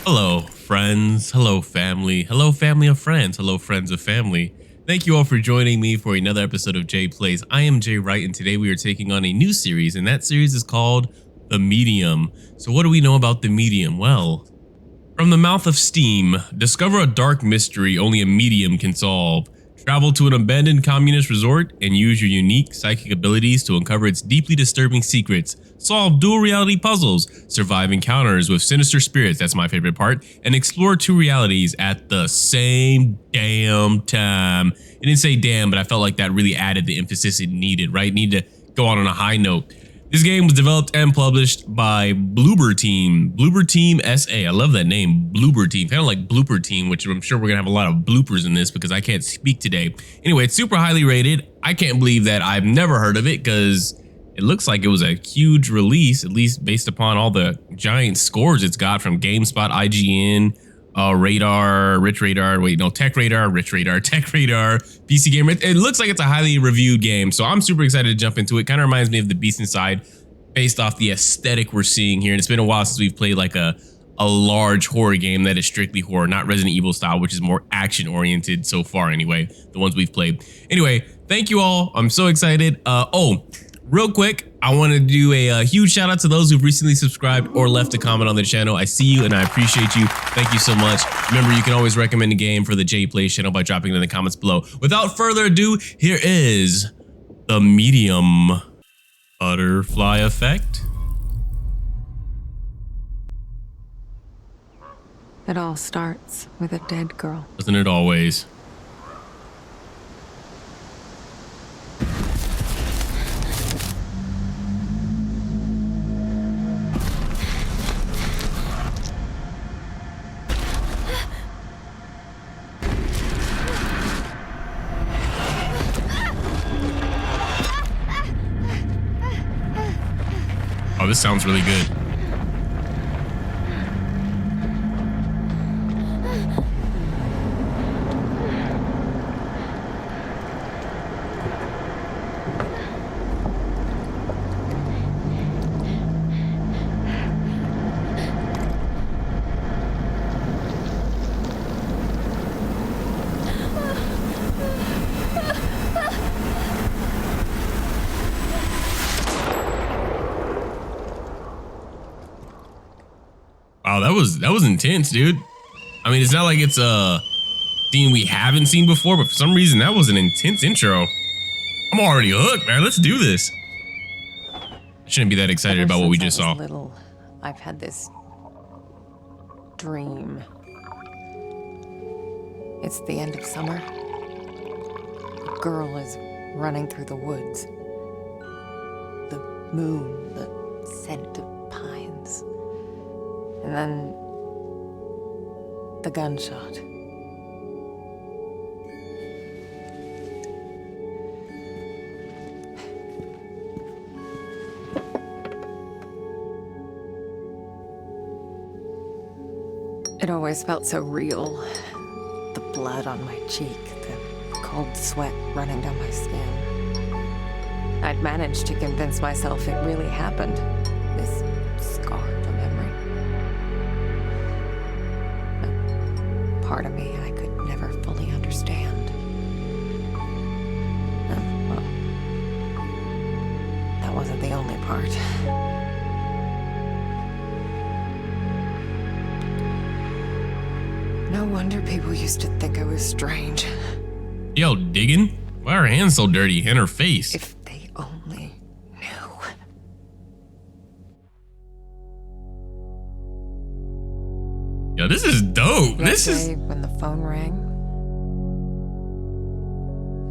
Hello, friends. Hello, family. Hello, family of friends. Hello, friends of family. Thank you all for joining me for another episode of Jay Plays. I am Jay Wright, and today we are taking on a new series, and that series is called The Medium. So, what do we know about The Medium? Well, from the mouth of steam, discover a dark mystery only a medium can solve. Travel to an abandoned communist resort and use your unique psychic abilities to uncover its deeply disturbing secrets. Solve dual reality puzzles, survive encounters with sinister spirits, that's my favorite part, and explore two realities at the same damn time. It didn't say damn, but I felt like that really added the emphasis it needed, right? Need to go on a high note. This game was developed and published by Bloober Team. Bloober Team SA. I love that name, Bloober Team. Kind of like Blooper Team, which I'm sure we're going to have a lot of bloopers in this because I can't speak today. Anyway, it's super highly rated. I can't believe that I've never heard of it because it looks like it was a huge release, at least based upon all the giant scores it's got from GameSpot, IGN, Radar, Rich Radar, Tech Radar, Rich Radar, Tech Radar, PC Gamer. It looks like it's a highly reviewed game, so I'm super excited to jump into it. Kind of reminds me of The Beast Inside based off the aesthetic we're seeing here. And it's been a while since we've played like a large horror game that is strictly horror, not Resident Evil style, which is more action oriented so far anyway, the ones we've played. Anyway, thank you all. I'm so excited. Real quick, I want to do a huge shout out to those who've recently subscribed or left a comment on the channel. I see you and I appreciate you. Thank you so much. Remember, you can always recommend a game for the Jay Plays channel by dropping it in the comments below. Without further ado, here is The Medium. Butterfly effect. It all starts with a dead girl. Doesn't it always? Oh, this sounds really good. Wow, that was intense, dude. I mean, it's not like it's a scene we haven't seen before, but for some reason that was an intense intro. I'm already hooked, man. Let's do this. I shouldn't be that excited about what we just saw. Little, I've had this dream. It's the end of summer. A girl is running through the woods. The moon, the scent of pines. And then the gunshot. It always felt so real. The blood on my cheek, the cold sweat running down my skin. I'd managed to convince myself it really happened. This scar of a memory. Part of me I could never fully understand. Well, that wasn't the only part. No wonder people used to think I was strange. Yo, digging? Why are her hands so dirty and her face? If they only knew. Yo, this is dope. That day when the phone rang,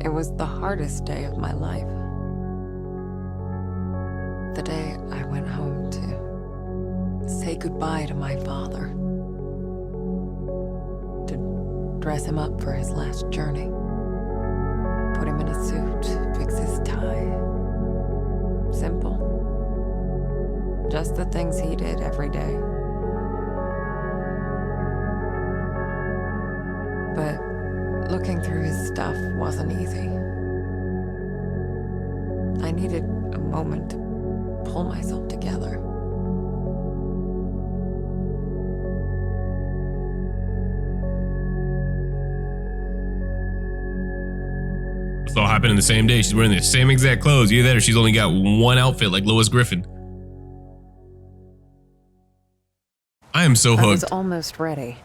it was the hardest day of my life. The day I went home to say goodbye to my father. To dress him up for his last journey. Put him in a suit, fix his tie. Simple. Just the things he did every day. But looking through his stuff wasn't easy. I needed a moment to pull myself together. It's all happened in the same day. She's wearing the same exact clothes. Either that or she's only got one outfit like Lois Griffin. I am so hooked. I was almost ready.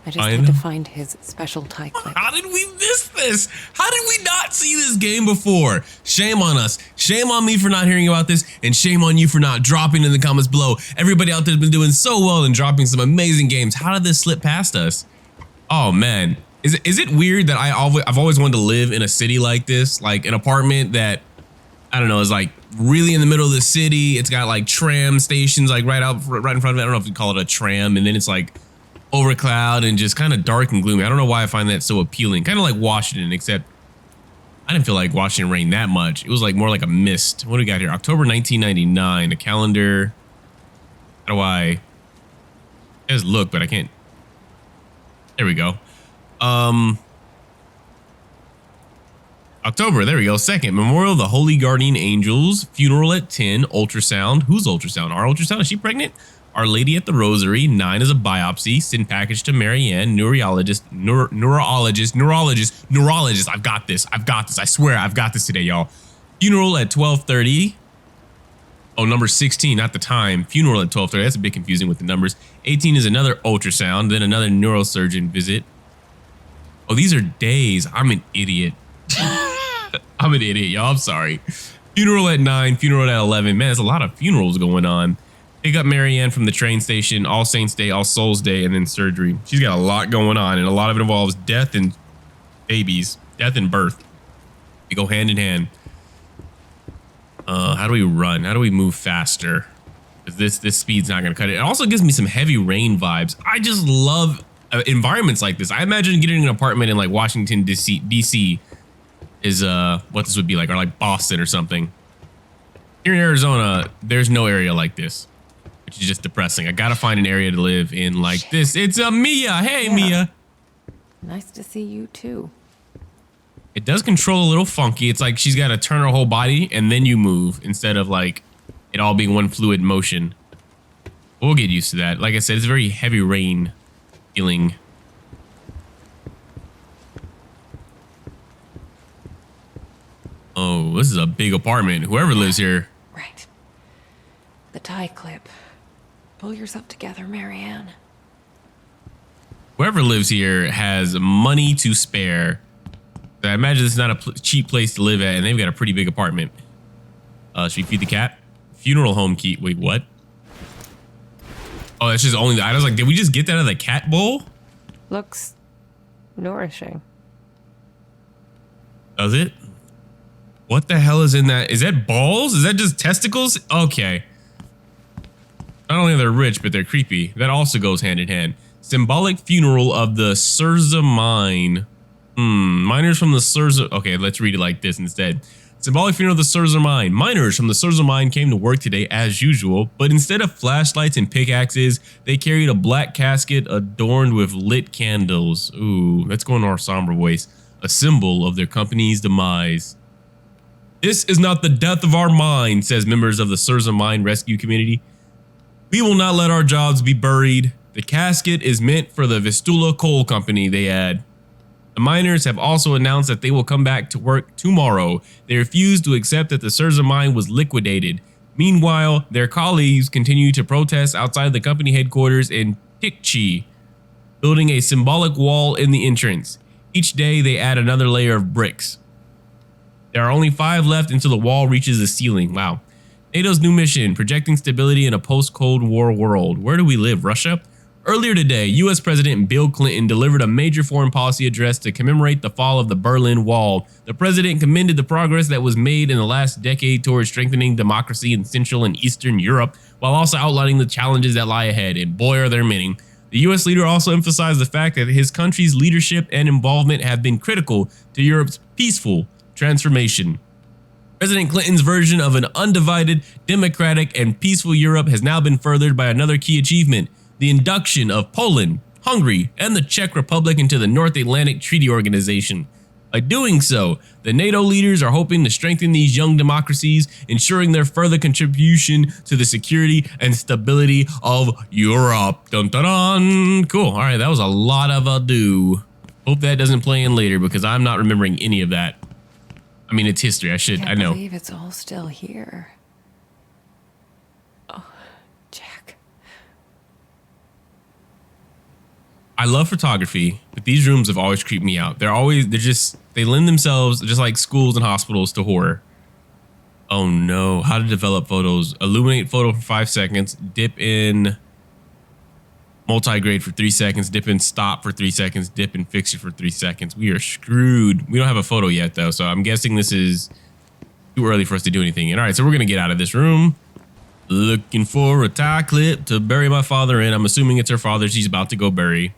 I just had to find his special tie clip. How did we miss this? How did we not see this game before? Shame on us. Shame on me for not hearing about this, and shame on you for not dropping in the comments below. Everybody out there has been doing so well and dropping some amazing games. How did this slip past us? Oh man, is it weird that I've always wanted to live in a city like this, like an apartment that, I don't know, is like really in the middle of the city. It's got like tram stations like right in front of it. I don't know if you call it a tram, and then it's like over cloud and just kind of dark and gloomy. I don't know why I find that so appealing. Kind of like Washington, except I didn't feel like Washington rained that much. It was like more like a mist. What do we got here? October 1999, a calendar. How do I just look, but I can't. There we go. October, there we go. 2nd, Memorial of the Holy Guardian Angels, funeral at 10, ultrasound. Who's ultrasound? Our ultrasound? Is she pregnant? Our Lady at the Rosary. 9 is a biopsy. Send package to Marianne. Neurologist. I've got this. I swear I've got this today, y'all. Funeral at 12:30. Oh, number 16, not the time. Funeral at 12:30. That's a bit confusing with the numbers. 18 is another ultrasound, then another neurosurgeon visit. Oh, these are days. I'm an idiot. I'm an idiot, y'all. I'm sorry. Funeral at 9, funeral at 11. Man, there's a lot of funerals going on. Pick up Marianne from the train station, All Saints Day, All Souls Day, and then surgery. She's got a lot going on, and a lot of it involves death and babies, death and birth. They go hand in hand. How do we run? How do we move faster? Because this speed's not going to cut it. It also gives me some heavy rain vibes. I just love environments like this. I imagine getting an apartment in like Washington, D.C. is what this would be like, or like Boston or something. Here in Arizona, there's no area like this, which is just depressing. I gotta find an area to live in like this. It's a Mia. Hey, yeah. Mia. Nice to see you too. It does control a little funky. It's like she's got to turn her whole body and then you move instead of like it all being one fluid motion. We'll get used to that. Like I said, it's very heavy rain feeling. Oh, this is a big apartment. Whoever lives here. Right. The tie clip. Pull yourself together, Marianne. Whoever lives here has money to spare. I imagine this is not a cheap place to live at, and they've got a pretty big apartment. Should we feed the cat? Funeral home key. Wait, what? Oh, that's just only the. I was like, did we just get that out of the cat bowl? Looks nourishing. Does it? What the hell is in that? Is that balls? Is that just testicles? Okay. Not only are they rich, but they're creepy. That also goes hand in hand. Symbolic funeral of the Surza mine. Miners from the Surza. Okay, let's read it like this instead. Symbolic funeral of the Surza mine. Miners from the Surza mine came to work today as usual, but instead of flashlights and pickaxes, they carried a black casket adorned with lit candles. Ooh, let's go into our somber voice. A symbol of their company's demise. This is not the death of our mine, says members of the Surza mine rescue community. We will not let our jobs be buried. The casket is meant for the Vistula Coal Company, they add. The miners have also announced that they will come back to work tomorrow. They refuse to accept that the Surza mine was liquidated. Meanwhile, their colleagues continue to protest outside the company headquarters in Tikchi, building a symbolic wall in the entrance. Each day, they add another layer of bricks. There are only 5 left until the wall reaches the ceiling. Wow. NATO's new mission, projecting stability in a post-Cold War world. Where do we live, Russia? Earlier today, U.S. President Bill Clinton delivered a major foreign policy address to commemorate the fall of the Berlin Wall. The president commended the progress that was made in the last decade towards strengthening democracy in Central and Eastern Europe, while also outlining the challenges that lie ahead, and boy are there many. The U.S. leader also emphasized the fact that his country's leadership and involvement have been critical to Europe's peaceful transformation. President Clinton's version of an undivided, democratic, and peaceful Europe has now been furthered by another key achievement: the induction of Poland, Hungary, and the Czech Republic into the North Atlantic Treaty Organization. By doing so, the NATO leaders are hoping to strengthen these young democracies, ensuring their further contribution to the security and stability of Europe. Dun dun dun. Cool. All right, that was a lot of ado. Hope that doesn't play in later because I'm not remembering any of that. I mean, it's history. I Can't know. believe it's all still here. Oh, Jack. I love photography, but these rooms have always creeped me out. They lend themselves, just like schools and hospitals, to horror. Oh no, how to develop photos. Illuminate photo for 5 seconds, dip in multi-grade for 3 seconds, dip in stop for 3 seconds, dip in fixture for 3 seconds. We are screwed. We don't have a photo yet though, so I'm guessing this is too early for us to do anything. And all right, so we're gonna get out of this room. Looking for a tie clip to bury my father in. I'm assuming it's her father she's about to go bury.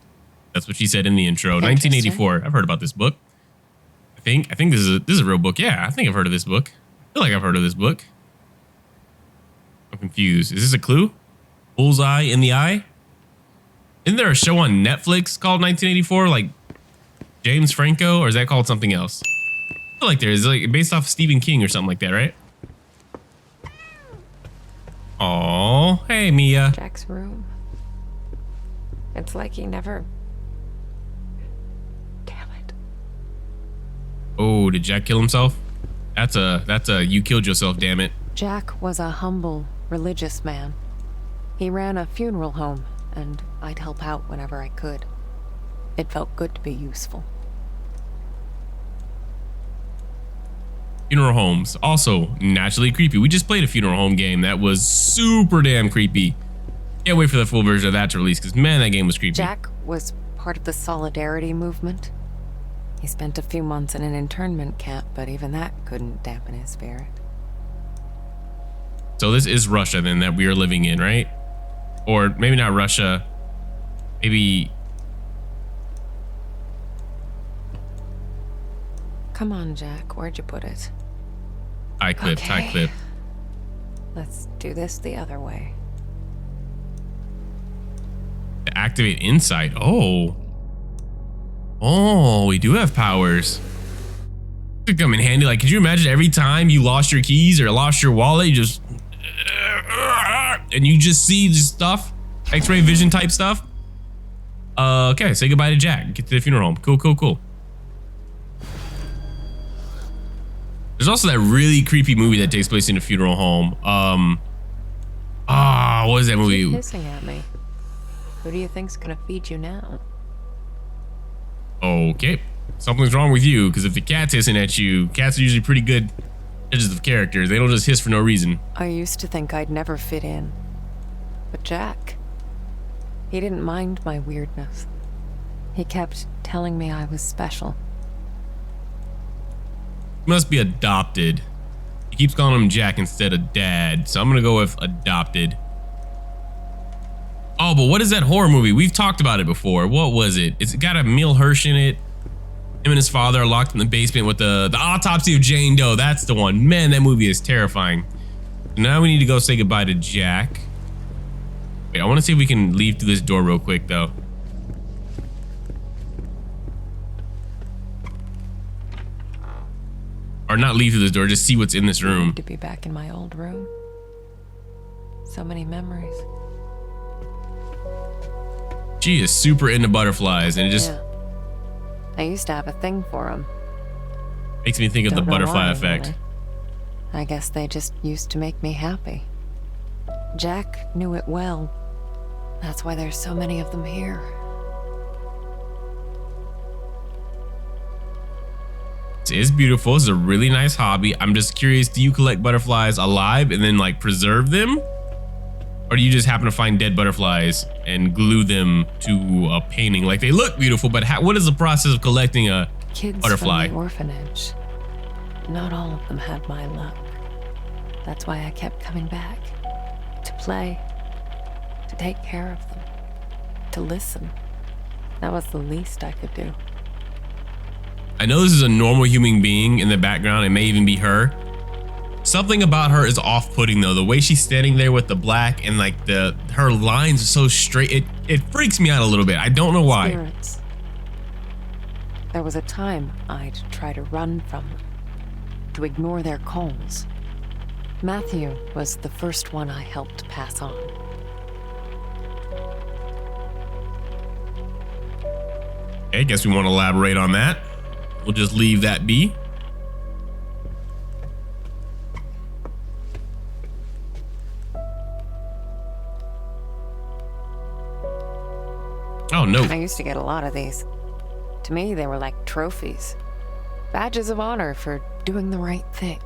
That's what she said in the intro. 1984. I've heard about this book. I think this is a real book. Yeah, I think I've heard of this book. I feel like I've heard of this book. I'm confused. Is this a clue? Bullseye in the eye? Isn't there a show on Netflix called 1984? Like James Franco? Or is that called something else? I feel like there is, like based off Stephen King or something like that, right? Oh, hey Mia. Jack's room. It's like he never... Damn it. Oh, did Jack kill himself? That's a you killed yourself, damn it. Jack was a humble, religious man. He ran a funeral home, and I'd help out whenever I could. It felt good to be useful. Funeral homes, also naturally creepy. We just played a funeral home game that was super damn creepy. Can't wait for the full version of that to release, because man, that game was creepy. Jack was part of the Solidarity movement. He spent a few months in an internment camp, but even that couldn't dampen his spirit. So this is Russia then that we are living in, right? Or maybe not Russia. Maybe... Come on, Jack. Where'd you put it? Tie clip, Okay. tie clip. Let's do this the other way. To activate insight. Oh. Oh, we do have powers. Could come in handy. Like, could you imagine every time you lost your keys or lost your wallet, you just... And you just see just stuff? X-ray vision type stuff? Okay, say goodbye to Jack. Get to the funeral home. Cool, cool, cool. There's also that really creepy movie that takes place in a funeral home. What is that movie? Keep hissing at me. Who do you think's gonna feed you now? Okay, something's wrong with you, because if the cat's hissing at you, cats are usually pretty good judges of characters. They don't just hiss for no reason. I used to think I'd never fit in. But Jack, he didn't mind my weirdness. He kept telling me I was special. He must be adopted. He keeps calling him Jack instead of Dad, so I'm gonna go with adopted. Oh, but what is that horror movie? We've talked about it before. What was it? It's got Emil Hirsch in it. Him and his father are locked in the basement with the autopsy of Jane Doe. That's the one. Man, that movie is terrifying. Now we need to go say goodbye to Jack. Wait, I want to see if we can leave through this door real quick, though. Or not leave through this door, just see what's in this room. To be back in my old room. So many memories. She is super into butterflies, and it just I used to have a thing for them. makes me think of the Don't know butterfly why, effect. really. I guess they just used to make me happy. Jack knew it well. That's why there's so many of them here. It is beautiful. It's a really nice hobby. I'm just curious, do you collect butterflies alive and then like preserve them? Or do you just happen to find dead butterflies and glue them to a painting? Like, they look beautiful, but what is the process of collecting a Kids butterfly? from the orphanage. Not all of them had my luck. That's why I kept coming back. To play. To take care of them. To listen. That was the least I could do. I know this is a normal human being in the background. It may even be her. Something about her is off-putting though. The way she's standing there with the black and like her lines are so straight. It freaks me out a little bit. I don't know why. Spirits. There was a time I'd try to run from them. To ignore their calls. Matthew was the first one I helped pass on. Okay, I guess we want to elaborate on that. We'll just leave that be. Oh, no. I used to get a lot of these. To me, they were like trophies. Badges of honor for doing the right thing.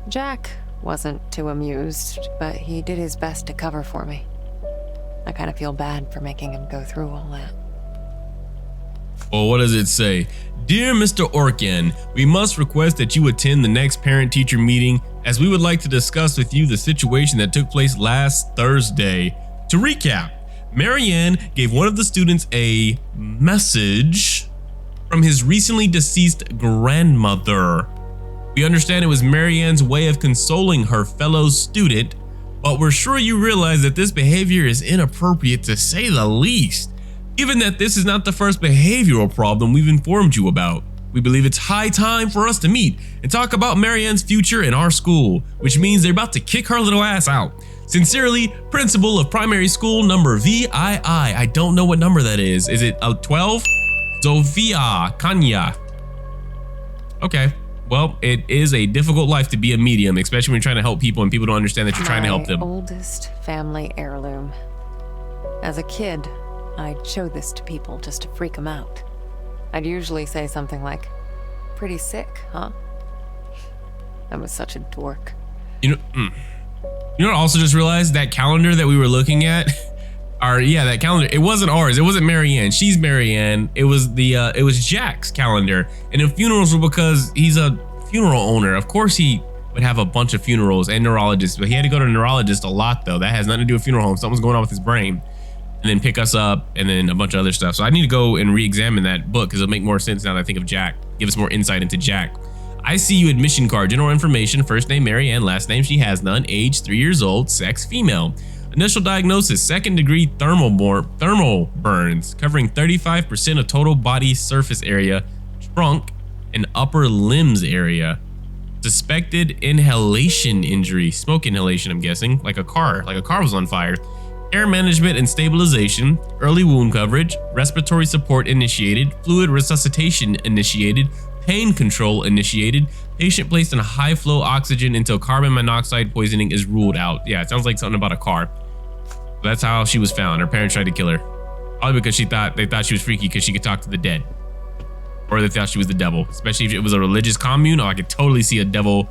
Jack wasn't too amused, but he did his best to cover for me. I kind of feel bad for making him go through all that. Well, what does it say? Dear Mr. Orkan, we must request that you attend the next parent-teacher meeting as we would like to discuss with you the situation that took place last Thursday. To recap, Marianne gave one of the students a message from his recently deceased grandmother. We understand it was Marianne's way of consoling her fellow student, but we're sure you realize that this behavior is inappropriate to say the least. Given that this is not the first behavioral problem we've informed you about, we believe it's high time for us to meet and talk about Marianne's future in our school, which means they're about to kick her little ass out. Sincerely, Principal of Primary School number VII. I don't know what number that is. Is it 12? Zofia Kanya. Okay. Well, it is a difficult life to be a medium, especially when you're trying to help people and people don't understand that you're trying to help them. My oldest family heirloom. As a kid, I'd show this to people just to freak them out. I'd usually say something like, "Pretty sick, huh?" I was such a dork. You know what I also just realized? That calendar that we were looking at, that calendar, it wasn't ours. It wasn't Marianne. She's Marianne. It was it was Jack's calendar. And the funerals were because he's a funeral owner. Of course he would have a bunch of funerals and neurologists, but he had to go to a neurologist a lot though. That has nothing to do with funeral home. Something's going on with his brain. And then pick us up and then a bunch of other stuff. So I need to go and re-examine that book because it'll make more sense now that I think of Jack. Give us more insight into Jack. I see you admission card, general information, first name Marianne, last name she has none, age 3 years old, sex female. Initial diagnosis, 2nd degree thermal burns, covering 35% of total body surface area, trunk, and upper limbs area. Suspected inhalation injury, smoke inhalation, I'm guessing, like a car was on fire. Air management and stabilization, early wound coverage, respiratory support initiated, fluid resuscitation initiated, pain control initiated, patient placed on high flow oxygen until carbon monoxide poisoning is ruled out. Yeah, it sounds like something about a car. That's how she was found. Her parents tried to kill her. Probably because they thought she was freaky because she could talk to the dead. Or they thought she was the devil. Especially if it was a religious commune. Oh, I could totally see a devil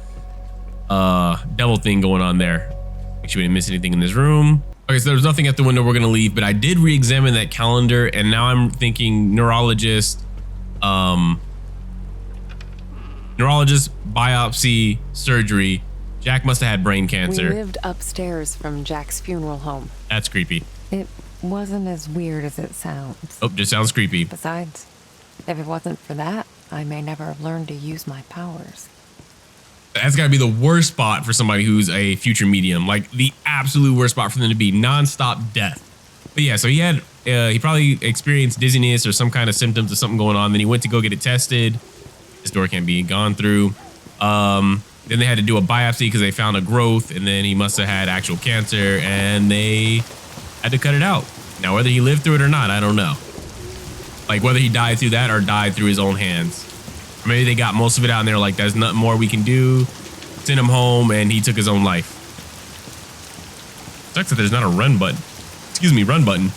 thing going on there. Make sure we didn't miss anything in this room. Okay, so there's nothing at the window. We're gonna leave, but I did re-examine that calendar, and now I'm thinking neurologist, biopsy, surgery. Jack must have had brain cancer. We lived upstairs from Jack's funeral home. That's creepy. It wasn't as weird as it sounds. Oh, just sounds creepy. Besides, if it wasn't for that, I may never have learned to use my powers. That's gotta be the worst spot for somebody who's a future medium. Like the absolute worst spot for them to be, non-stop death. But yeah, so he probably experienced dizziness or some kind of symptoms of something going on. Then he went to go get it tested. This door can't be gone through. Then they had to do a biopsy because they found a growth, and then he must have had actual cancer and they had to cut it out. Now, whether he lived through it or not, I don't know. Like whether he died through that or died through his own hands. Or maybe they got most of it out and they're like, there's nothing more we can do. Send him home, and he took his own life. Sucks that there's not a run button. Excuse me, run button.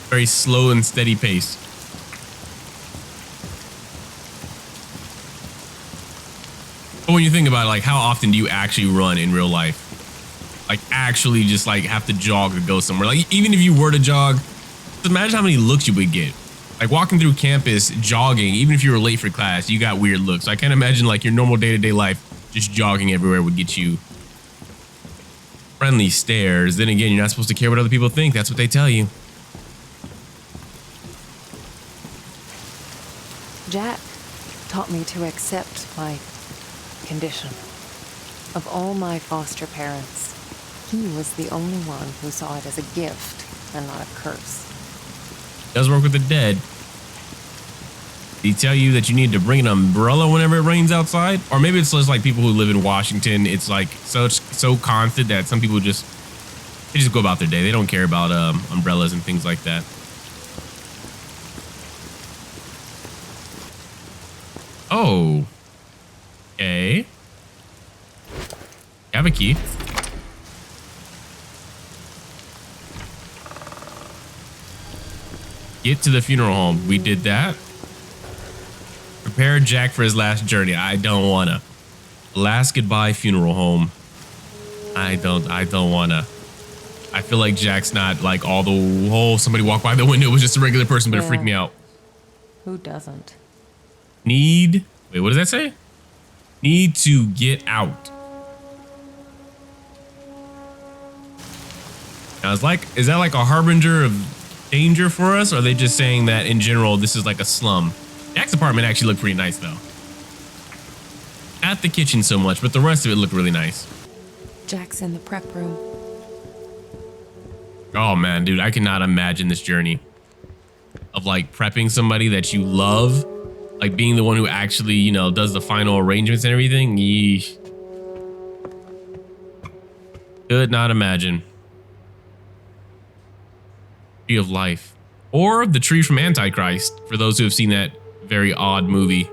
Very slow and steady pace. But when you think about it, like how often do you actually run in real life? Like actually just like have to jog to go somewhere. Like even if you were to jog, just imagine how many looks you would get. Like walking through campus, jogging, even if you were late for class, you got weird looks. I can't imagine like your normal day-to-day life, just jogging everywhere would get you friendly stares. Then again, you're not supposed to care what other people think. That's what they tell you. Jack taught me to accept my condition. Of all my foster parents, he was the only one who saw it as a gift and not a curse. Does work with the dead. Did he tell you that you need to bring an umbrella whenever it rains outside? Or maybe it's just like people who live in Washington. It's like so constant that some people just go about their day. They don't care about umbrellas and things like that. Oh. Okay. You have a key. Get to the funeral home. We did that. Prepare Jack for his last journey. I don't wanna. Last goodbye funeral home. I don't wanna. I feel like Jack's not like all the whole somebody walked by the window. It was just a regular person, but it freaked me out. Who doesn't? Wait, what does that say? Need to get out. Now is that like a harbinger of danger for us? Or are they just saying that in general, this is like a slum? Jack's apartment actually looked pretty nice though. Not the kitchen so much, but the rest of it looked really nice. Jack's in the prep room. Oh man, dude, I cannot imagine this journey of like prepping somebody that you love, like being the one who actually, you know, does the final arrangements and everything. Yeesh. Could not imagine. Tree of Life, or the tree from Antichrist, for those who have seen that very odd movie.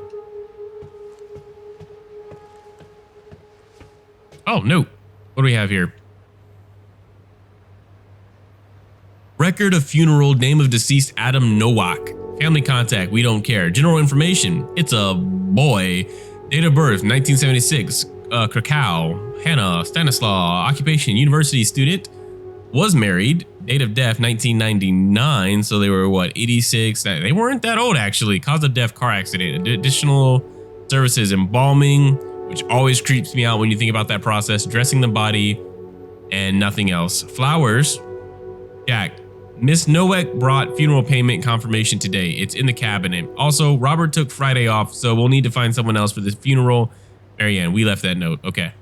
Oh, no. What do we have here? Record of funeral, name of deceased Adam Nowak. Family contact, we don't care. General information, it's a boy. Date of birth, 1976. Krakow. Hannah, Stanislaw. Occupation, university student. Was married. Date of death, 1999. So they were, what, 86? They weren't that old, actually. Cause of death, car accident. Additional services, embalming, which always creeps me out when you think about that process. Dressing the body, and nothing else. Flowers. Jack. Miss Nowak brought funeral payment confirmation today. It's in the cabinet. Also, Robert took Friday off, so we'll need to find someone else for this funeral. Marianne, we left that note. Okay.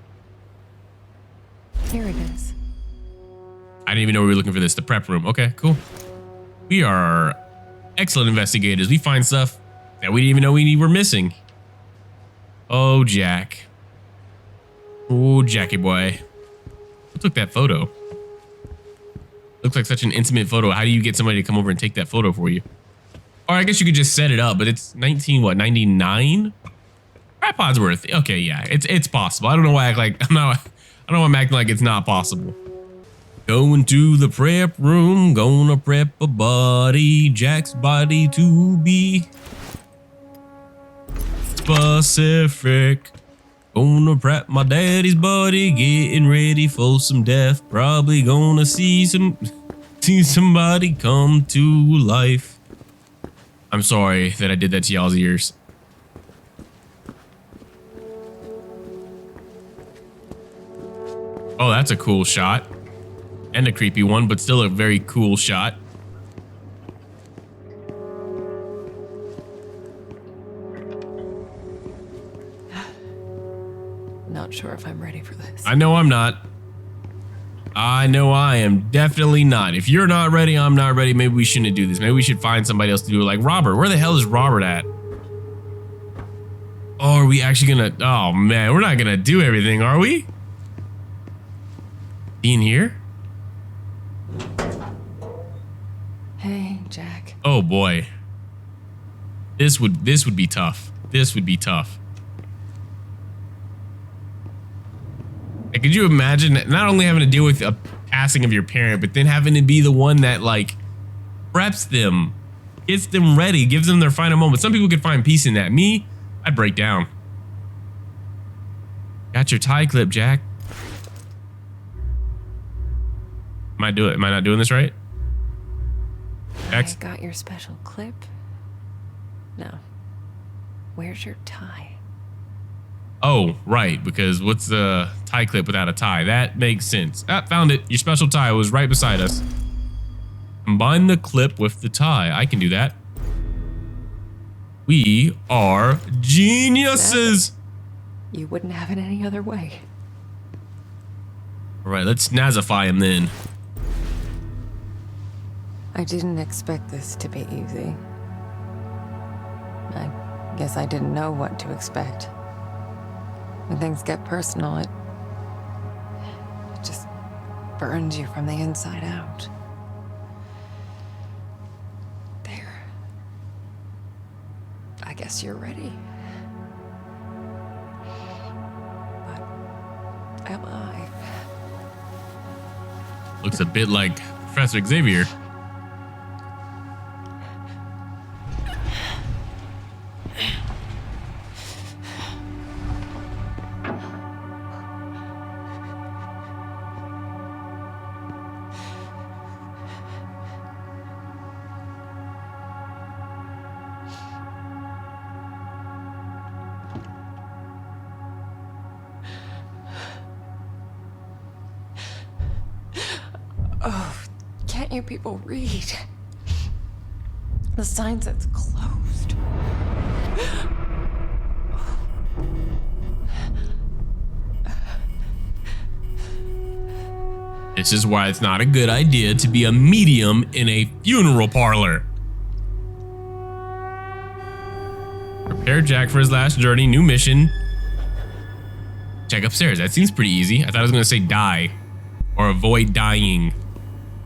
Here it is. I didn't even know we were looking for this. The prep room. Okay, cool. We are excellent investigators. We find stuff that we didn't even know we were missing. Oh, Jack. Oh, Jackie boy. Who took that photo? Looks like such an intimate photo. How do you get somebody to come over and take that photo for you? Or I guess you could just set it up, but it's 99? Tripod's worth. Okay, yeah, it's possible. I don't know why I act like I don't know why I'm acting like it's not possible. Going to the prep room, gonna prep a body, Jack's body to be specific. Gonna prep my daddy's body, getting ready for some death. Probably gonna see somebody come to life. I'm sorry that I did that to y'all's ears. Oh, that's a cool shot. And a creepy one, but still a very cool shot. Not sure if I'm ready for this. I know I'm not. I know I am definitely not. If you're not ready, I'm not ready. Maybe we shouldn't do this. Maybe we should find somebody else to do it. Like Robert. Where the hell is Robert at? Oh, are we actually gonna... Oh, man. We're not gonna do everything, are we? In here? Hey, Jack. Oh, boy. This would be tough. This would be tough. Like, could you imagine not only having to deal with a passing of your parent, but then having to be the one that like preps them, gets them ready, gives them their final moment. Some people could find peace in that. Me, I'd break down. Got your tie clip, Jack. Am I not doing this right? I got your special clip. No. Where's your tie? Oh, right, because what's the tie clip without a tie? That makes sense. Ah, found it. Your special tie was right beside us. Combine the clip with the tie. I can do that. We are geniuses. You wouldn't have it any other way. All right, let's Nazify him then. I didn't expect this to be easy. I guess I didn't know what to expect. When things get personal, it just burns you from the inside out. There. I guess you're ready. But am I? Looks a bit like Professor Xavier. can't you people read? The sign says closed. This is why it's not a good idea to be a medium in a funeral parlor. Prepare Jack for his last journey, new mission. Check upstairs. That seems pretty easy. I thought I was gonna say die or avoid dying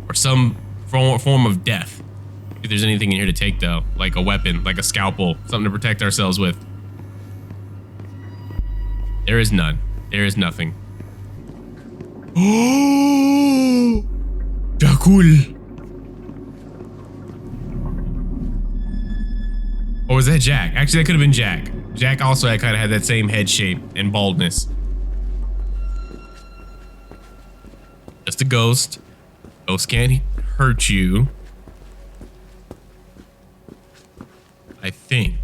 or some form of death. If there's anything in here to take though, like a weapon, like a scalpel, something to protect ourselves with. There is none. There is nothing. Oh, Jackul. Or was that Jack? Actually, that could have been Jack. Jack also kind of had that same head shape and baldness. Just a ghost. Ghost can't hurt you. I think.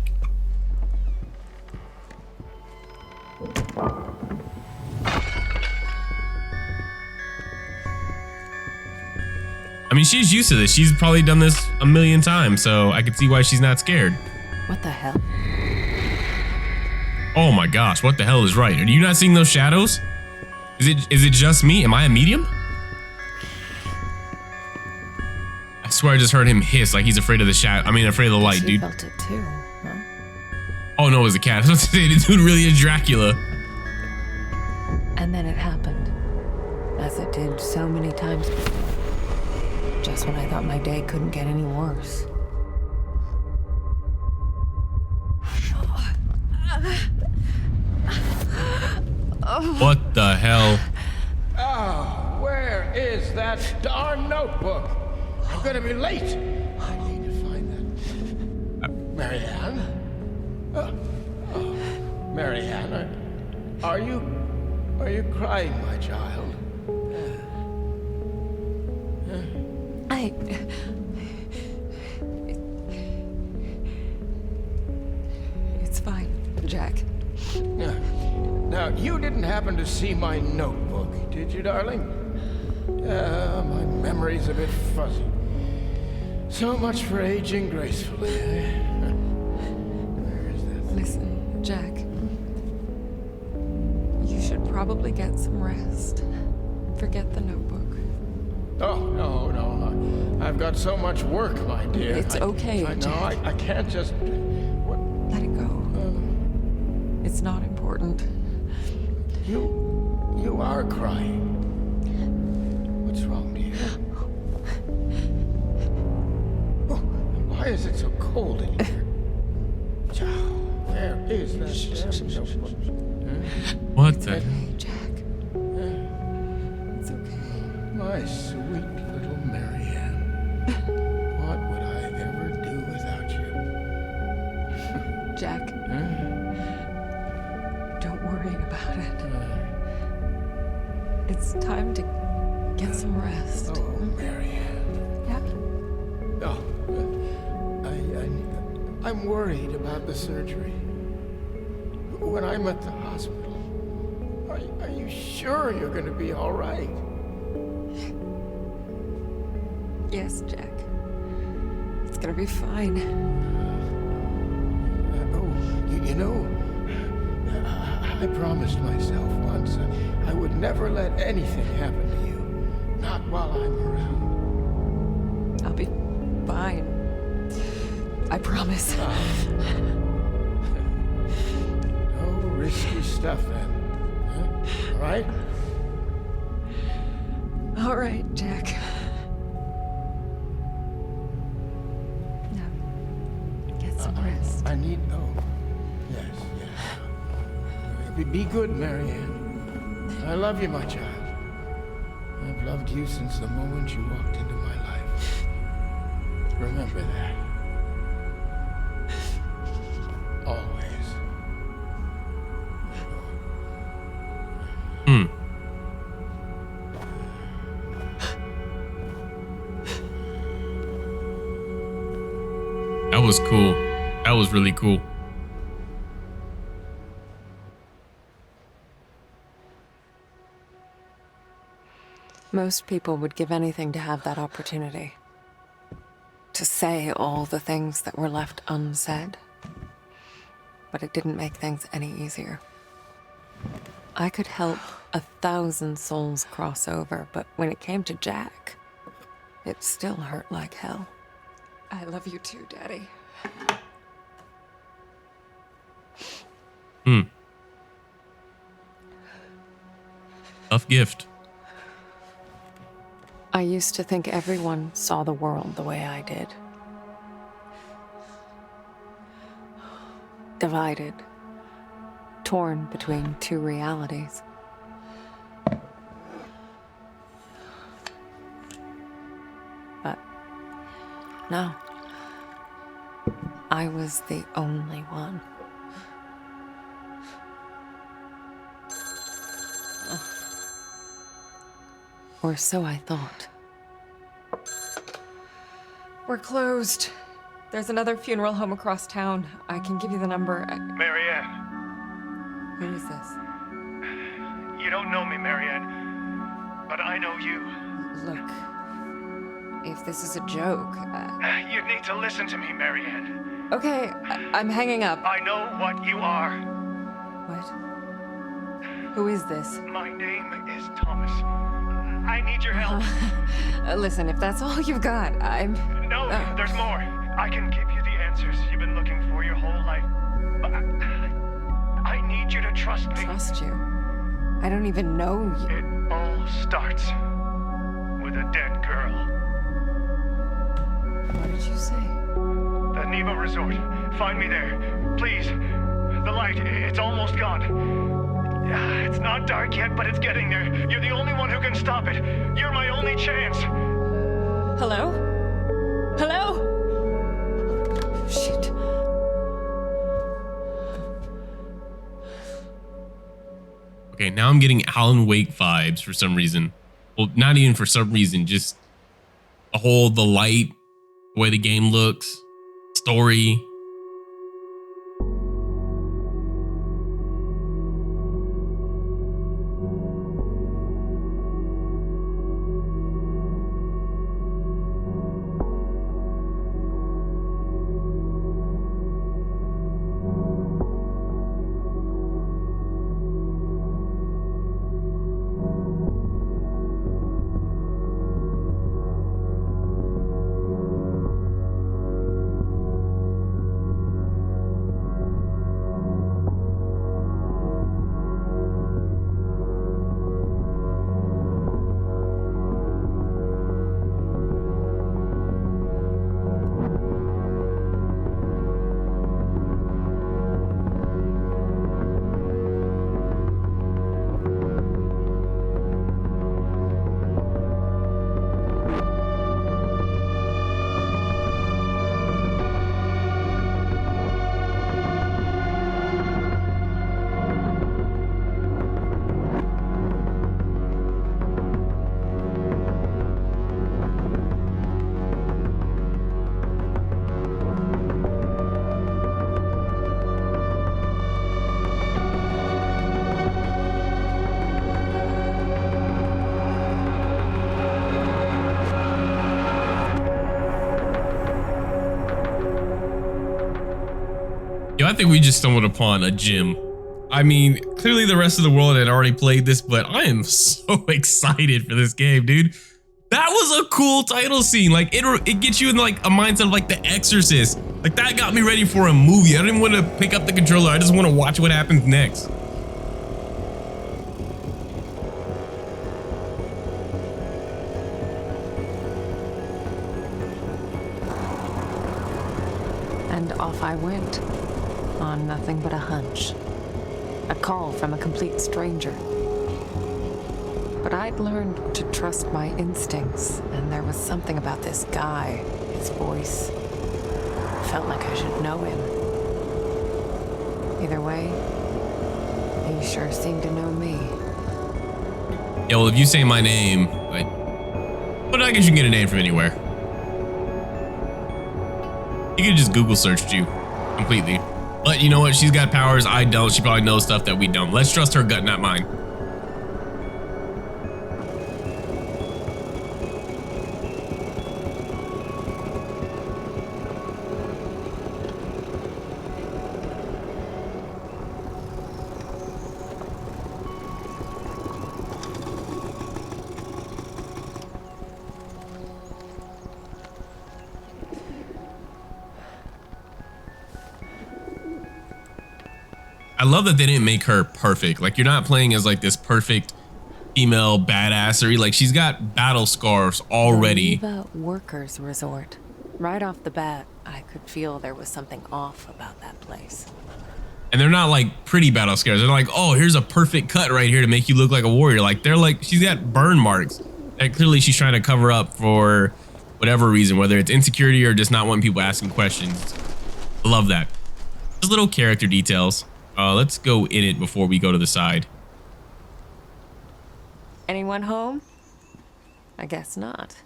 I mean, she's used to this. She's probably done this a million times, so I could see why she's not scared. What the hell? Oh my gosh, what the hell is right? Are you not seeing those shadows? Is it just me? Am I a medium? I swear I just heard him hiss like he's afraid of the shadow. I mean, afraid of the light, She dude. felt it too, huh? Oh no, it was a cat. I was about to say, the dude really is Dracula. And then it happened, as it did so many times before. Just when I thought my day couldn't get any worse. What the hell? Oh, where is that darn notebook? I'm gonna be late. I need to find that. Marianne? Marianne, are you crying, my child? It's fine, Jack. Now, you didn't happen to see my notebook, did you, darling? My memory's a bit fuzzy. So much for aging gracefully. Where is that? Listen, Jack. You should probably get some rest. Forget the notebook. Oh, no. I've got so much work, my dear. It's okay, I know, Jack. I can't just... What? Let it go. It's not important. You are crying. What's wrong, dear? Oh, and why is it so cold in here? Where is that damn notebook? What the? Hey, Jack. It's okay. My sweet little Marianne. What would I ever do without you? Jack. Don't worry about it. It's time to get some rest. Oh, Marianne. Yeah? Oh, I'm worried about the surgery. When I'm at the hospital, are you sure you're going to be all right? Yes, Jack. It's gonna be fine. You know, I promised myself once I would never let anything happen to you. Not while I'm around. I'll be fine. I promise. No risky stuff then. Huh? All right? All right, Jack. Now, get some rest. I need... Oh, yes. Be good, Marianne. I love you, my child. I've loved you since the moment you walked into my life. Remember that. Always. That was cool. That was really cool. Most people would give anything to have that opportunity. To say all the things that were left unsaid. But it didn't make things any easier. I could help 1,000 souls cross over, but when it came to Jack, it still hurt like hell. I love you too, Daddy. Tough gift. I used to think everyone saw the world the way I did. Divided. Torn between two realities. But no. I was the only one. Or so I thought. We're closed. There's another funeral home across town. I can give you the number. Marianne, Who is this? you don't know me, Marianne, but I know you. Look, if this is a joke, You need to listen to me, Marianne. okay, I'm hanging up. I know what you are. What? Who is this? My name is Thomas. I need your help. Listen, if that's all you've got, I'm... No, there's more. I can give you the answers you've been looking for your whole life. But I need you to trust me. Trust you. I don't even know you. It all starts with a dead girl. What did you say? The Neva Resort. Find me there. Please. The light, it's almost gone. It's not dark yet, but it's getting there. You're the only one who can stop it. You're my only chance. Hello? Hello? Shit. Okay, now I'm getting Alan Wake vibes for some reason. Well, not even for some reason, just the light, the way the game looks, story. Yo, I think we just stumbled upon a gem. I mean, clearly the rest of the world had already played this, but I am so excited for this game, dude. That was a cool title scene. Like it gets you in like a mindset of like The Exorcist. Like that got me ready for a movie. I didn't want to pick up the controller. I just want to watch what happens next. And off I went, on nothing but a hunch. A call from a complete stranger. But I'd learned to trust my instincts, and there was something about this guy, his voice. Felt like I should know him. Either way, he sure seemed to know me. Yeah, well, if you say my name, but I guess you can get a name from anywhere. You could just Google searched you completely. But you know what? She's got powers. I don't. She probably knows stuff that we don't. Let's trust her gut, not mine. I love that they didn't make her perfect. Like, you're not playing as like this perfect female badassery. Like, she's got battle scars already. The Workers Resort. Right off the bat, I could feel there was something off about that place. And they're not like pretty battle scars. They're like, oh, here's a perfect cut right here to make you look like a warrior. Like, they're like, she's got burn marks that clearly she's trying to cover up for whatever reason, whether it's insecurity or just not wanting people asking questions. I love that. Just little character details. Let's go in it before we go to the side. Anyone home? I guess not.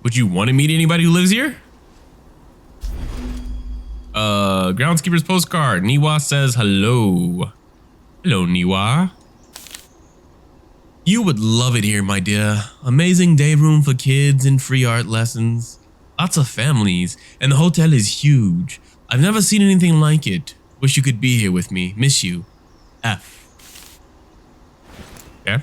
Would you want to meet anybody who lives here? Groundskeeper's postcard. Niwa says hello. Hello, Niwa. You would love it here, my dear. Amazing day room for kids and free art lessons. Lots of families, and the hotel is huge. I've never seen anything like it. Wish you could be here with me. Miss you. F. Okay.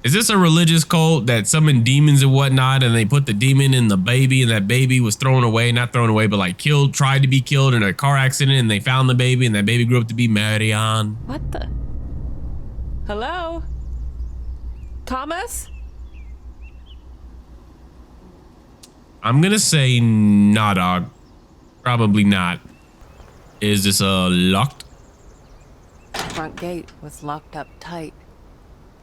Is this a religious cult that summoned demons and whatnot, and they put the demon in the baby, and that baby was thrown away, not thrown away, but like killed, tried to be killed in a car accident, and they found the baby, and that baby grew up to be Marianne? What the? Hello? Thomas? I'm gonna say nah, dog. Probably not. Is this locked? Front gate was locked up tight.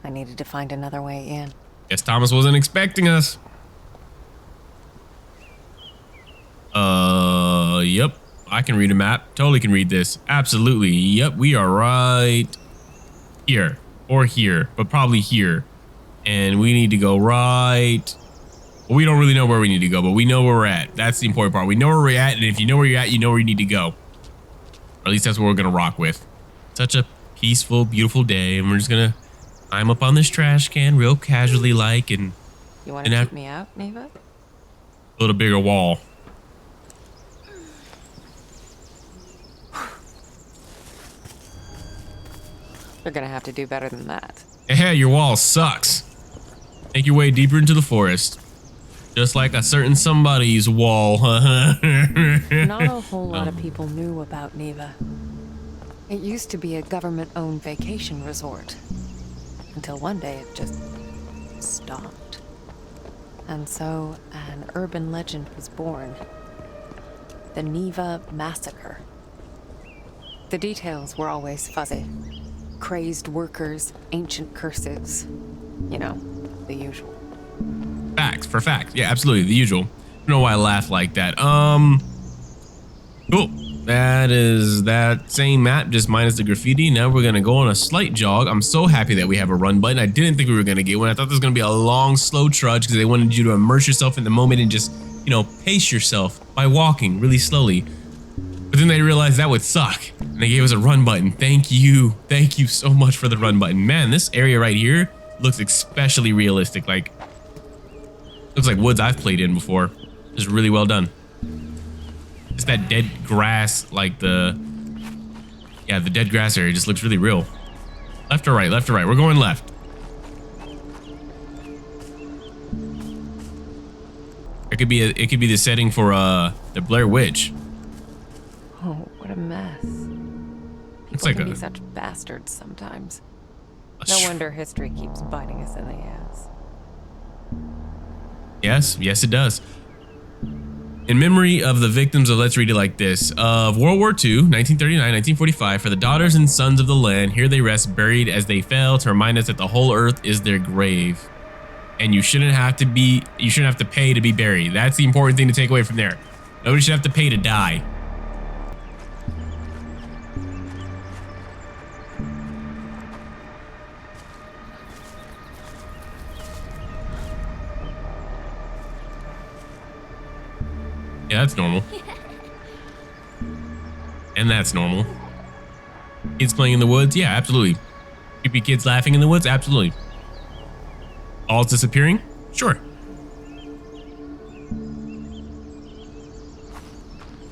I needed to find another way in. Guess Thomas wasn't expecting us. Yep. I can read a map. Totally can read this. Absolutely. Yep, we are right here. Or here, but probably here. And we need to go right. Well, we don't really know where we need to go, but we know where we're at. That's the important part. We know where we're at, and if you know where you're at, you know where you need to go. Or at least that's what we're gonna rock with. Such a peaceful, beautiful day, and we're just gonna climb up on this trash can real casually like and You want to keep me out, Neva? build a bigger wall. We're gonna have to do better than that. Yeah, your wall sucks. Make your way deeper into the forest. Just like a certain somebody's wall. Not a whole lot of people knew about Neva. It used to be a government-owned vacation resort. Until one day it just stopped. And so an urban legend was born. The Neva Massacre. The details were always fuzzy. Crazed workers, ancient curses. You know, the usual. Facts, for facts. Yeah, absolutely, the usual. I don't know why I laugh like that. Cool. That is that same map, just minus the graffiti. Now we're gonna go on a slight jog. I'm so happy that we have a run button. I didn't think we were gonna get one. I thought this was gonna be a long, slow trudge because they wanted you to immerse yourself in the moment and just, you know, pace yourself by walking really slowly. But then they realized that would suck, and they gave us a run button. Thank you so much for the run button. Man, this area right here looks especially realistic. Like, looks like woods I've played in before. It's really well done. It's that dead grass, like the dead grass area just looks really real. Left or right? Left or right? We're going left. It could be the setting for the Blair Witch. Oh, what a mess. It's People like can a- be such bastards sometimes. No wonder history keeps biting us in the ass. Yes, it does. In memory of the victims of, let's read it like this, of World War II, 1939, 1945, for the daughters and sons of the land, here they rest buried as they fell, to remind us that the whole earth is their grave. And you shouldn't have to pay to be buried. That's the important thing to take away from there. Nobody should have to pay to die. Yeah, that's normal. And that's normal. Kids playing in the woods? Yeah, absolutely. Creepy kids laughing in the woods? Absolutely. All disappearing? Sure.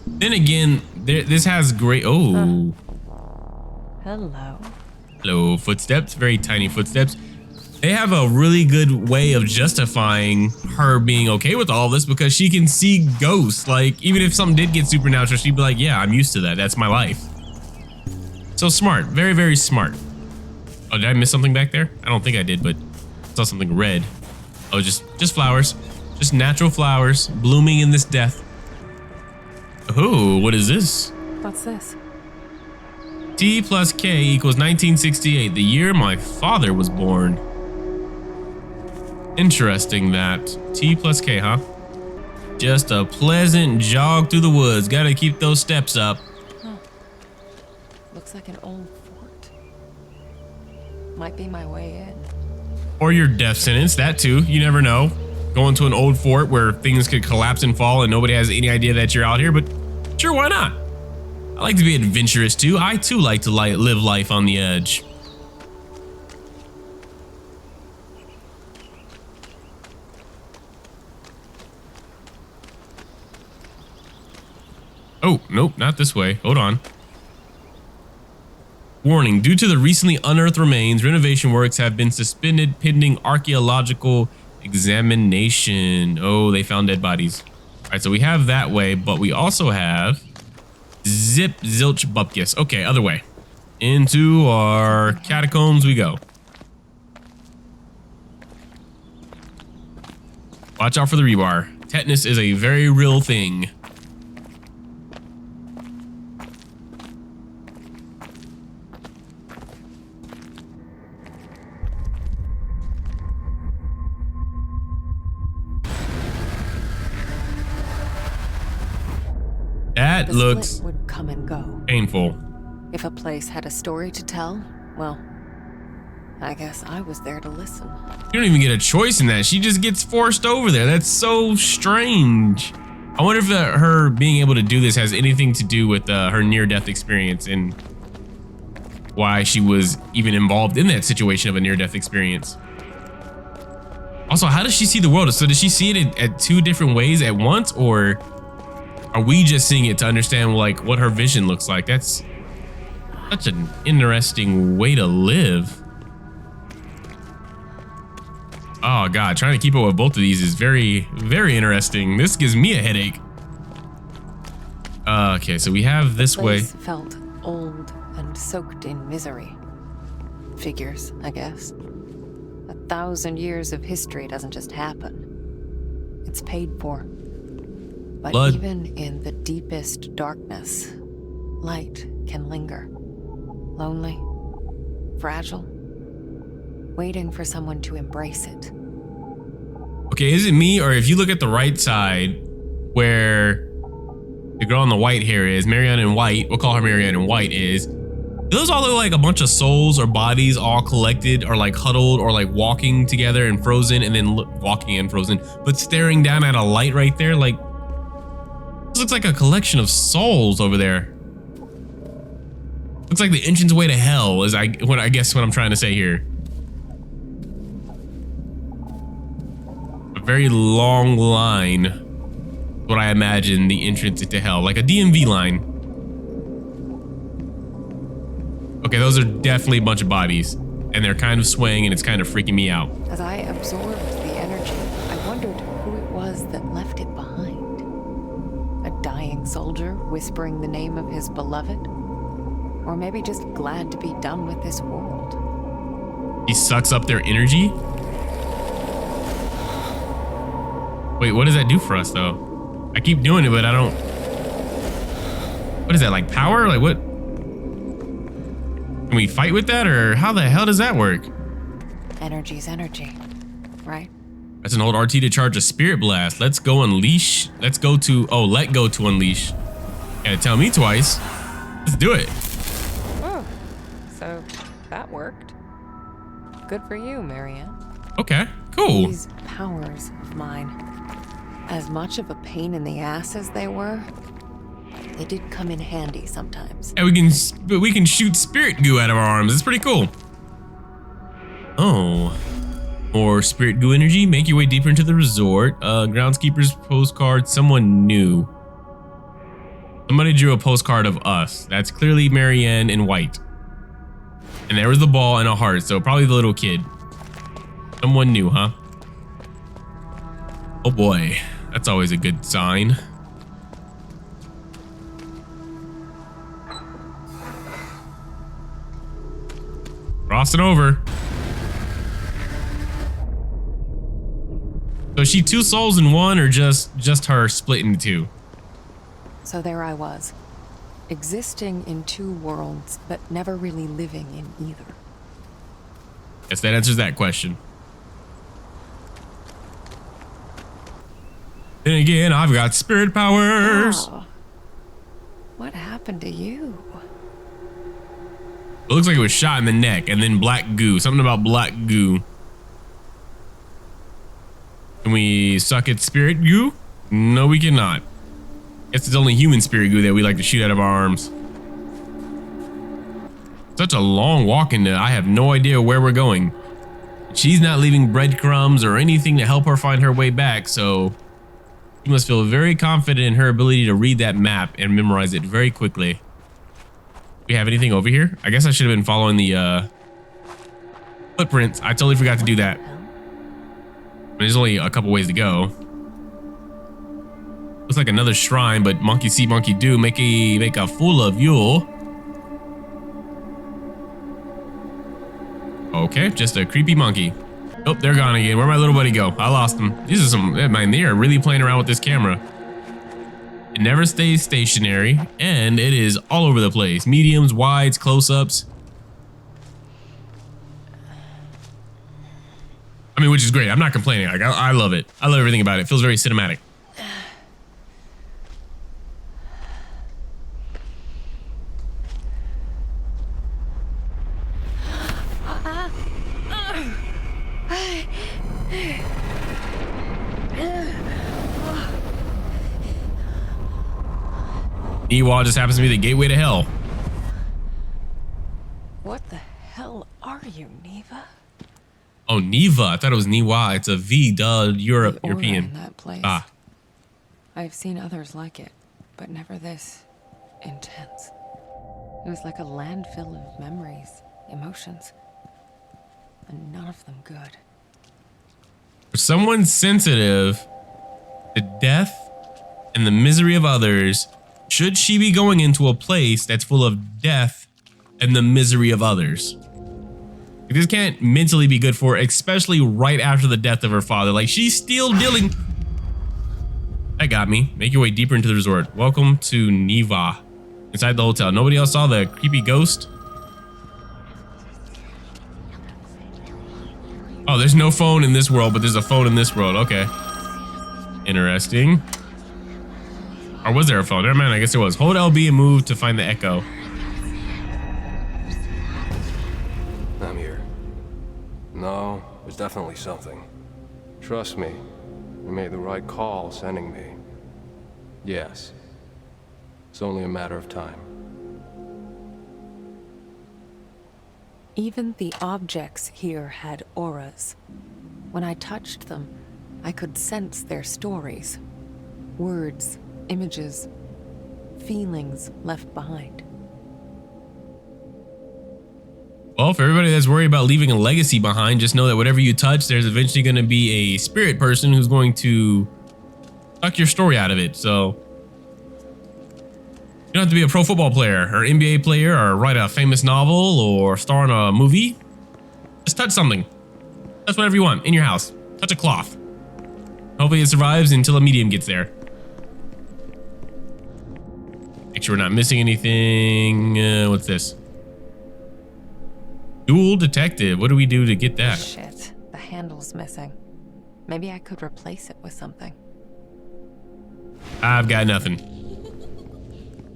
Then again, this has great... Oh. Hello. Hello, footsteps. Very tiny footsteps. They have a really good way of justifying her being okay with all this because she can see ghosts. Like, even if something did get supernatural, she'd be like, yeah, I'm used to that. That's my life. So smart, very, very smart. Oh, did I miss something back there? I don't think I did, but I saw something red. Oh, just flowers. Just natural flowers blooming in this death. Oh, what is this? What's this? T plus K equals 1968, the year my father was born. Interesting that. T plus K, huh? Just a pleasant jog through the woods. Gotta keep those steps up. Huh. Looks like an old fort. Might be my way in. Or your death sentence, that too. You never know. Going to an old fort where things could collapse and fall and nobody has any idea that you're out here, but sure, why not? I like to be adventurous too. I too like to live life on the edge. Oh, nope, not this way. Hold on. Warning, due to the recently unearthed remains, renovation works have been suspended pending archaeological examination. Oh, they found dead bodies. All right, so we have that way, but we also have zip zilch bupkis. Okay, other way. Into our catacombs we go. Watch out for the rebar. Tetanus is a very real thing. That The looks split would come and go. painful. If a place had a story to tell, well, I guess I was there to listen. You don't even get a choice in that. She just gets forced over there. That's so strange. I wonder if her being able to do this has anything to do with her near-death experience and why she was even involved in that situation of a near-death experience. Also, how does she see the world? So does she see it at two different ways at once, or are we just seeing it to understand like what her vision looks like? That's such an interesting way to live. Oh God, trying to keep up with both of these is very, very interesting. This gives me a headache. Okay, so we have this way. Place felt old and soaked in misery. Figures, I guess. 1,000 years of history doesn't just happen. It's paid for. But Blood. even in the deepest darkness, light can linger. Lonely, fragile, waiting for someone to embrace it. Okay, is it me, or if you look at the right side where the girl in the white hair is, Marianne in white, we'll call her Marianne in white, is those all look like a bunch of souls or bodies all collected or like huddled or like walking together and frozen, and then walking and frozen, but staring down at a light right there. Like, this looks like a collection of souls over there. Looks like the entranceway to hell is I guess what I'm trying to say here. A very long line, what I imagine the entrance into hell, like a DMV line. Okay, those are definitely a bunch of bodies, and they're kind of swaying, and it's kind of freaking me out. As I absorbed the energy, I wondered who it was that left it behind. A dying soldier whispering the name of his beloved? Or maybe just glad to be done with this world. He sucks up their energy? Wait, what does that do for us, though? I keep doing it, but I don't... What is that, like power? Like what? Can we fight with that, or how the hell does that work? Energy's energy, right? That's an old RT to charge a spirit blast. Let's go unleash. Let's go to... Oh, let go to unleash. Gotta tell me twice. Let's do it. Oh, so that worked. Good for you, Marianne. Okay, cool. These powers of mine, as much of a pain in the ass as they were, they did come in handy sometimes. And we can shoot spirit goo out of our arms. It's pretty cool. Oh, more spirit goo energy. Make your way deeper into the resort. Groundskeeper's postcard. Someone new. Somebody drew a postcard of us. That's clearly Marianne in white. And there was the ball and a heart, so probably the little kid. Someone new, huh? Oh boy, that's always a good sign. Crossing over. So is she two souls in one, or just her split into two? So there I was, existing in two worlds, but never really living in either. Guess that answers that question. Then again, I've got spirit powers. Oh. What happened to you? It looks like it was shot in the neck and then black goo. Something about black goo. Can we suck its spirit goo? No, we cannot. Guess it's only human spirit goo that we like to shoot out of our arms. Such a long walk into I have no idea where we're going. She's not leaving breadcrumbs or anything to help her find her way back, so you must feel very confident in her ability to read that map and memorize it very quickly. We have anything over here? I guess I should have been following the footprints. I totally forgot to do that. There's only a couple ways to go. Looks like another shrine, but monkey see, monkey do. Make a fool of you. Okay, just a creepy monkey. Oh, they're gone again. Where'd my little buddy go? I lost him. These are some, man, they are really playing around with this camera. It never stays stationary, and it is all over the place. Mediums, wides, close-ups. I mean, which is great. I'm not complaining. Like, I love it. I love everything about it. It feels very cinematic. Niwa just happens to be the gateway to hell. What the hell are you, Neva? Oh, Neva. I thought it was Niwa. It's a V, duh, The aura European. in that place. Ah. I've seen others like it, but never this intense. It was like a landfill of memories, emotions, and none of them good. For someone sensitive to death and the misery of others, should she be going into a place that's full of death and the misery of others? This can't mentally be good for her, especially right after the death of her father. Like, she's still dealing. That got me. Make your way deeper into the resort. Welcome to Neva. Inside the hotel. Nobody else saw the creepy ghost? Oh, there's no phone in this world, but there's a phone in this world. Okay. Interesting. Or was there a phone? Never mind, I guess there was. Hold LB and move to find the echo. I'm here. No, there's definitely something. Trust me, you made the right call sending me. Yes. It's only a matter of time. Even the objects here had auras. When I touched them, I could sense their stories. Words, images, feelings left behind. Well, for everybody that's worried about leaving a legacy behind, just know that whatever you touch, there's eventually going to be a spirit person who's going to suck your story out of it. So you don't have to be a pro football player or NBA player or write a famous novel or star in a movie. Just touch something. Touch whatever you want in your house. Touch a cloth. Hopefully it survives until a medium gets there. Make sure we're not missing anything. What's this? Dual detective. What do we do to get that? Shit, the handle's missing. Maybe I could replace it with something. I've got nothing.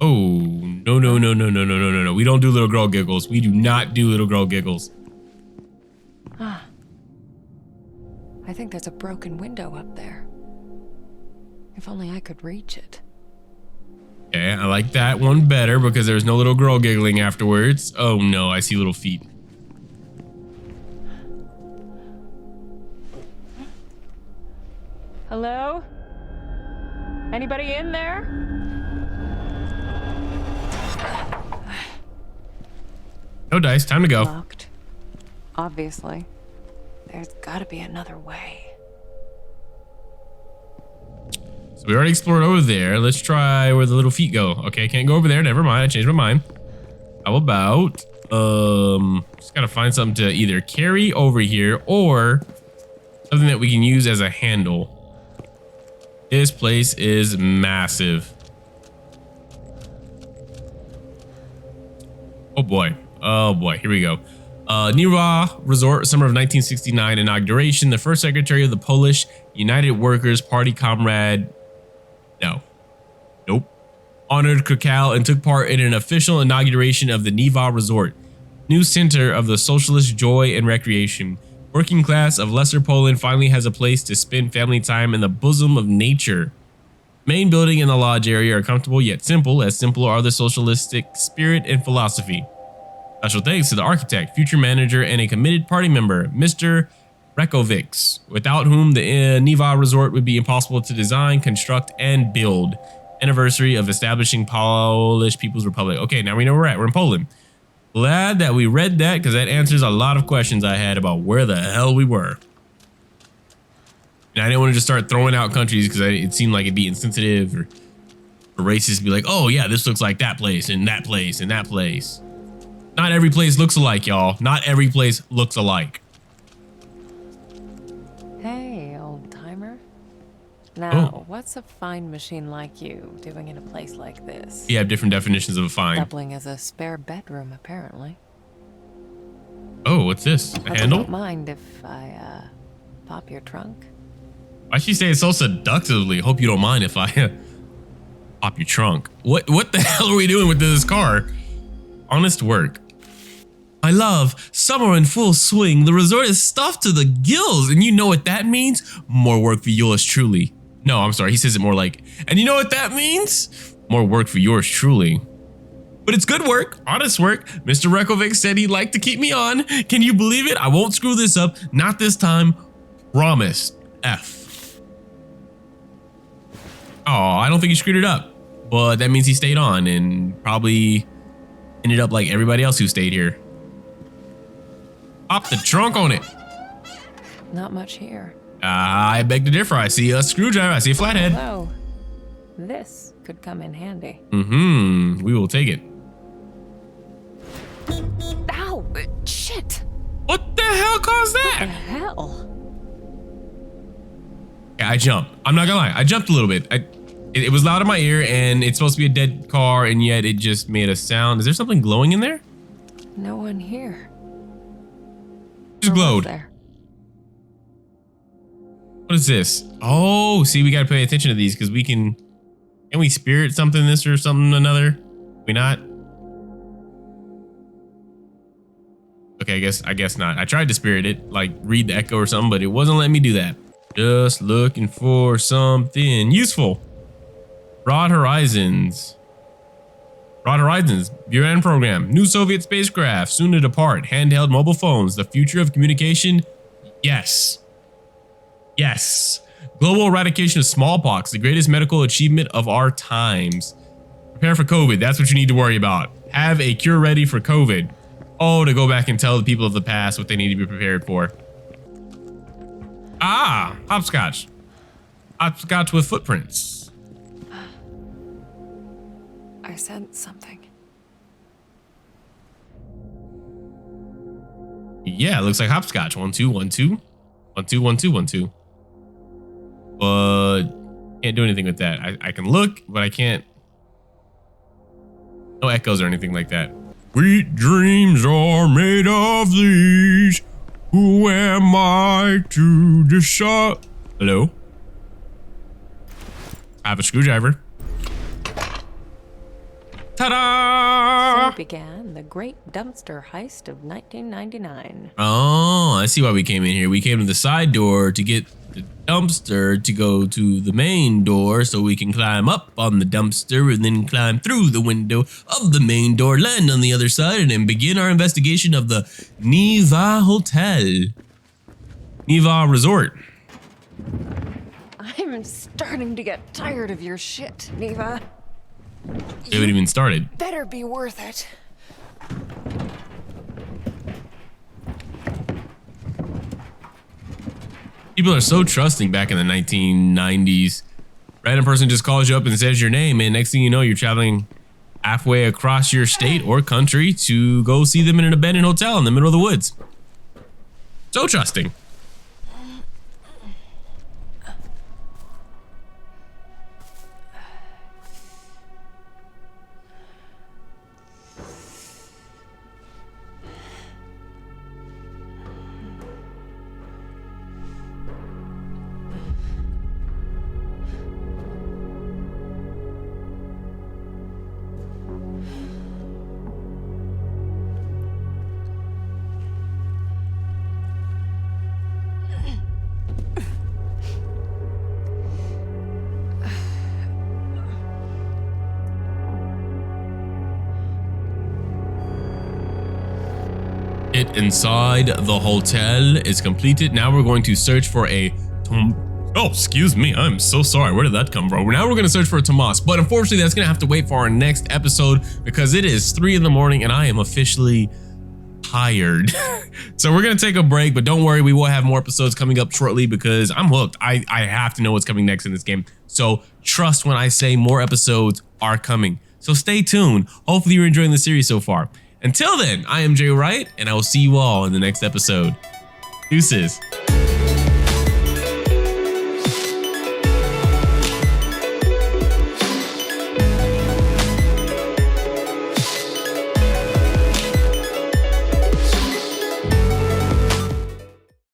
Oh, no. We don't do little girl giggles. We do not do little girl giggles. Ah. I think there's a broken window up there. If only I could reach it. Okay, I like that one better because there's no little girl giggling afterwards. Oh no, I see little feet. Hello? Anybody in there? No dice, time to go. Locked. Obviously. There's gotta be another way. So we already explored over there. Let's try where the little feet go. Okay, can't go over there. Never mind. I changed my mind. How about Just gotta find something to either carry over here or something that we can use as a handle. This place is massive. Oh boy. Oh boy. Here we go. Niwa Resort, summer of 1969 inauguration. The first secretary of the Polish United Workers Party, comrade. No. Nope. Honored Krakow and took part in an official inauguration of the Niwa Resort, new center of the socialist joy and recreation. Working class of Lesser Poland finally has a place to spend family time in the bosom of nature. Main building and the lodge area are comfortable yet simple, as simple are the socialistic spirit and philosophy. Special thanks to the architect, future manager, and a committed party member, Mr. Rekovics, without whom the Niwa Resort would be impossible to design, construct, and build. Anniversary of establishing Polish People's Republic. Okay, now we know where we're at. We're in Poland. Glad that we read that, because that answers a lot of questions I had about where the hell we were. And I didn't want to just start throwing out countries because it seemed like it'd be insensitive or racist to be like, oh yeah, this looks like that place and that place and that place. Not every place looks alike, y'all. Not every place looks alike. Hey, old timer. Now, what's a fine machine like you doing in a place like this? You have different definitions of a fine. Doubling as a spare bedroom, apparently. Oh, what's this? A Hope you handle? don't mind if I pop your trunk? Why'd she say it so seductively? Hope you don't mind if I pop your trunk. What the hell are we doing with this car? Honest work. My love, summer in full swing. The resort is stuffed to the gills, and you know what that means? More work for yours truly. No, I'm sorry. He says it more like, and you know what that means? More work for yours truly. But it's good work, honest work. Mr. Rekovic said he'd like to keep me on. Can you believe it? I won't screw this up. Not this time. Promise. F. Oh, I don't think he screwed it up. But that means he stayed on and probably ended up like everybody else who stayed here. Pop the trunk on it. Not much here. I beg to differ. I see a screwdriver. I see a flathead. Although, this could come in handy. We will take it. Ow! Shit! What the hell caused The that? hell? Yeah, I jumped. I'm not gonna lie. I jumped a little bit. It was loud in my ear, and it's supposed to be a dead car, and yet it just made a sound. Is there something glowing in there? No one here. Just Or was glowed. there? What is this? Oh, see, we gotta pay attention to these because we can we spirit something this or something another? We not? Okay, I guess not. I tried to spirit it, like read the echo or something, but it wasn't letting me do that. Just looking for something useful. Broad Horizons. Broad Horizons, Buran program. New Soviet spacecraft, soon to depart. Handheld mobile phones, the future of communication. Yes. Yes. Global eradication of smallpox, the greatest medical achievement of our times. Prepare for COVID, that's what you need to worry about. Have a cure ready for COVID. Oh, to go back and tell the people of the past what they need to be prepared for. Ah, hopscotch. Hopscotch with footprints. I sense something. Yeah, it looks like hopscotch. 1 2 1 2. 1 2 1 2 1 2. But can't do anything with that. I can look, but I can't. No echoes or anything like that. Sweet dreams are made of these. Who am I to decide? Hello? I have a screwdriver. Ta-da! So began the great dumpster heist of 1999. Oh, I see why we came in here. We came to the side door to get the dumpster to go to the main door so we can climb up on the dumpster and then climb through the window of the main door, land on the other side, and then begin our investigation of the Niwa Hotel. Niwa Resort. I'm starting to get tired of your shit, Niwa. They haven't even started. Better be worth it. People are so trusting back in the 1990s. Random person just calls you up and says your name, and next thing you know, you're traveling halfway across your state or country to go see them in an abandoned hotel in the middle of the woods. So trusting. It inside the hotel is completed. Now we're going to search for a oh, excuse me. I'm so sorry. Where did that come from? Now we're going to search for a Tomas, but unfortunately that's going to have to wait for our next episode because it is 3 in the morning and I am officially tired. So we're going to take a break, but don't worry. We will have more episodes coming up shortly because I'm hooked. I have to know what's coming next in this game. So trust when I say more episodes are coming. So stay tuned. Hopefully you're enjoying the series so far. Until then, I am Jay Wright, and I will see you all in the next episode. Deuces.